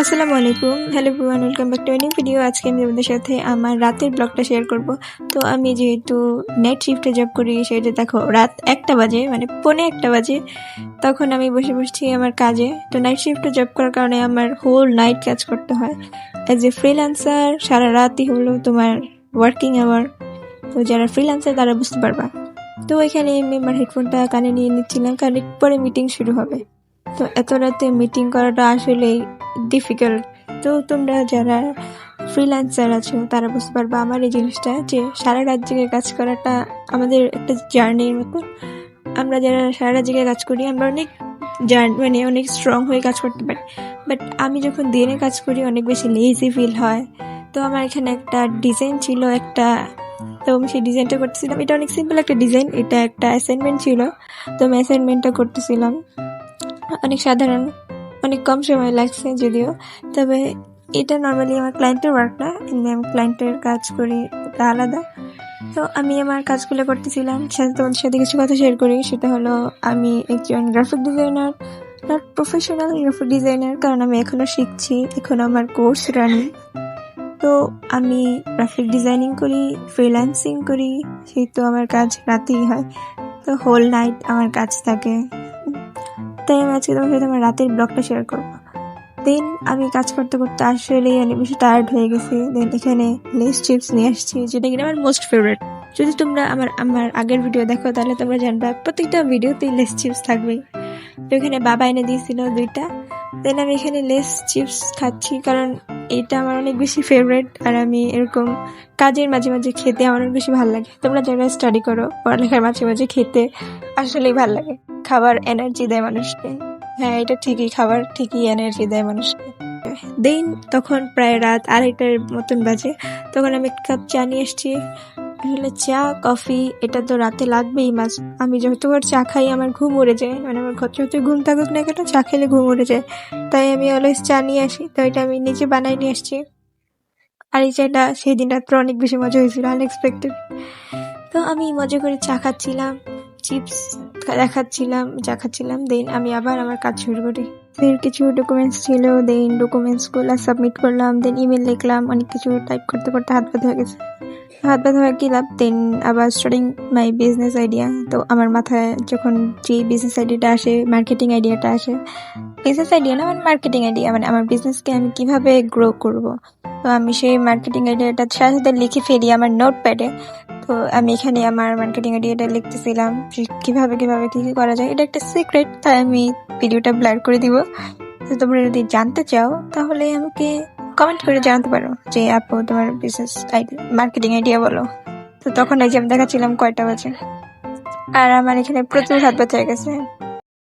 আসসালামু আলাইকুম। Hello everyone, welcome back to a new video. আজকে আমি আপনাদের সাথে আমার রাতের ব্লগটা শেয়ার করব। তো আমি যেহেতু নাইট শিফটে জব করি, সেটা দেখো রাত 1টা বাজে, মানে পৌনে 1টা বাজে, তখন আমি বসে বসছি আমার কাজে। তো নাইট শিফটে জব করার কারণে আমার হোল নাইট কাজ করতে হয়। অ্যাজ এ ফ্রিল্যান্সার সারা রাতই হলো তোমার ওয়ার্কিং আওয়ার। তো যারা ফ্রিল্যান্সার তারা বুঝতে পারবা। তো এখানে আমি আমার হেডফোনটা কানে নিয়ে নিচ্ছিলাম, কারণ একটু পরে মিটিং শুরু হবে। তো এত রাতে মিটিং করাটা আসলেই ডিফিকাল্ট। তো তোমরা যারা ফ্রিল্যান্সার আছো তারা বুঝতে পারবা আমার এই জিনিসটা, যে সারা রাত জেগে কাজ করাটা আমাদের একটা জার্নির মতো। আমরা যারা সারা রাত জেগে কাজ করি আমরা অনেক মানে অনেক স্ট্রং হয়ে কাজ করতে পারি, বাট আমি যখন দিনে কাজ করি অনেক বেশি লেজি ফিল হয়। তো আমার এখানে একটা ডিজাইন ছিল একটা, তো আমি সেই ডিজাইনটা করতেছিলাম। এটা অনেক সিম্পল একটা ডিজাইন, এটা একটা অ্যাসাইনমেন্ট ছিল। তো আমি অ্যাসাইনমেন্টটা করতেছিলাম, অনেক সাধারণ, অনেক কম সময় লাগছে যদিও। তবে এটা নর্মালি আমার ক্লায়েন্টের ওয়ার্ক না, আমি ক্লায়েন্টের কাজ করি, এটা আলাদা। তো আমি আমার কাজগুলো করতেছিলাম, সাথে তোমাদের সাথে কিছু কথা শেয়ার করি। সেটা হলো আমি একজন graphic designer, not professional graphic designer, কারণ আমি এখনো শিখছি, এখন আমার কোর্স রানিং। তো আমি গ্রাফিক ডিজাইনিং করি, ফ্রিল্যান্সিং করি, সেহেতু আমার কাজ রাতেই হয়। তো হোল নাইট আমার কাজ থাকে। তাই আমি আজকে তোমার সাথে আমার রাতের ব্লগটা শেয়ার করবো। দেন আমি কাজ করতে করতে আসলে অনেক বেশি টায়ার্ড হয়ে গেছি। দেন এখানে লেস চিপস নিয়ে আসছি, যেটা কিনা আমার মোস্ট ফেভারিট। যদি তোমরা আমার আগের ভিডিও দেখো তাহলে তোমরা জানবা প্রত্যেকটা ভিডিওতেই লেস চিপস থাকবেই। তো এখানে বাবা এনে দিয়েছিল 2টা। দেন আমি এখানে লেস চিপস খাচ্ছি, কারণ এটা আমার অনেক বেশি ফেভারিট। আর আমি এরকম কাজের মাঝে মাঝে খেতে আমার অনেক বেশি ভালো লাগে। তোমরা যারা স্টাডি করো, পড়ালেখার মাঝে মাঝে খেতে আসলেই ভালো লাগে। খাবার এনার্জি দেয় মানুষকে। হ্যাঁ, এটা ঠিকই, খাবার ঠিকই এনার্জি দেয় মানুষকে। দেন তখন প্রায় রাত 2:30টার মতন বাজে। তখন আমি 1 কাপ চা নিয়ে এসছি। আসলে চা কফি এটা তো রাতে লাগবেই মাছ। আমি যতবার চা খাই আমার ঘুম উড়ে যায়, মানে আমার যত ঘুম থাকুক না কেন চা খেলে ঘুম উড়ে যায়। তাই আমি অলওয়েজ চা নিয়ে আসি। তো এটা আমি নিজে বানাই নিয়ে আসছি। আর এই চাটা সেই দিন রাত্রে অনেক বেশি মজা হয়েছিল, আনএক্সপেক্টেড। তো আমি মজা করে চা খাচ্ছিলাম, চিপস চা খাচ্ছিলাম। দেন আমি আবার আমার কাজ শুরু করি। ফের কিছু ডকুমেন্টস ছিল, দেন ডকুমেন্টসগুলো সাবমিট করলাম। দেন ইমেল লিখলাম, অনেক কিছু টাইপ করতে করতে হাত ব্যথা হয়ে গেছে। হাত ব্যথা হয়ে গেলাম। দেন আবার স্টার্টিং মাই বিজনেস আইডিয়া। তো আমার মাথায় যখন যে বিজনেস আইডিয়াটা আসে, মার্কেটিং আইডিয়াটা আসে, বিজনেস আইডিয়া না মানে মার্কেটিং আইডিয়া, মানে আমার বিজনেসকে আমি কিভাবে গ্রো করব। তো আমি সেই মার্কেটিং আইডিয়াটা সাথে সাথে লিখে ফেলি আমার নোটপ্যাডে। তো আমি এখানে আমার মার্কেটিং আইডিয়াটা লিখতেছিলাম, কিভাবে কিভাবে কি কি করা যায়। এটা একটা সিক্রেট, তাই আমি ভিডিওটা ব্লার করে দিব। তো তোমরা যদি জানতে চাও তাহলে আমাকে কমেন্ট করে জানাতে পারো যে আপু তোমার বিজনেস আইডিয়া মার্কেটিং আইডিয়া বলো। তো তখন এই যে আমি দেখাচ্ছিলাম কয়টা বাজে, আর আমার এখানে প্রচুর হাত ব্যথা হয়ে গেছে।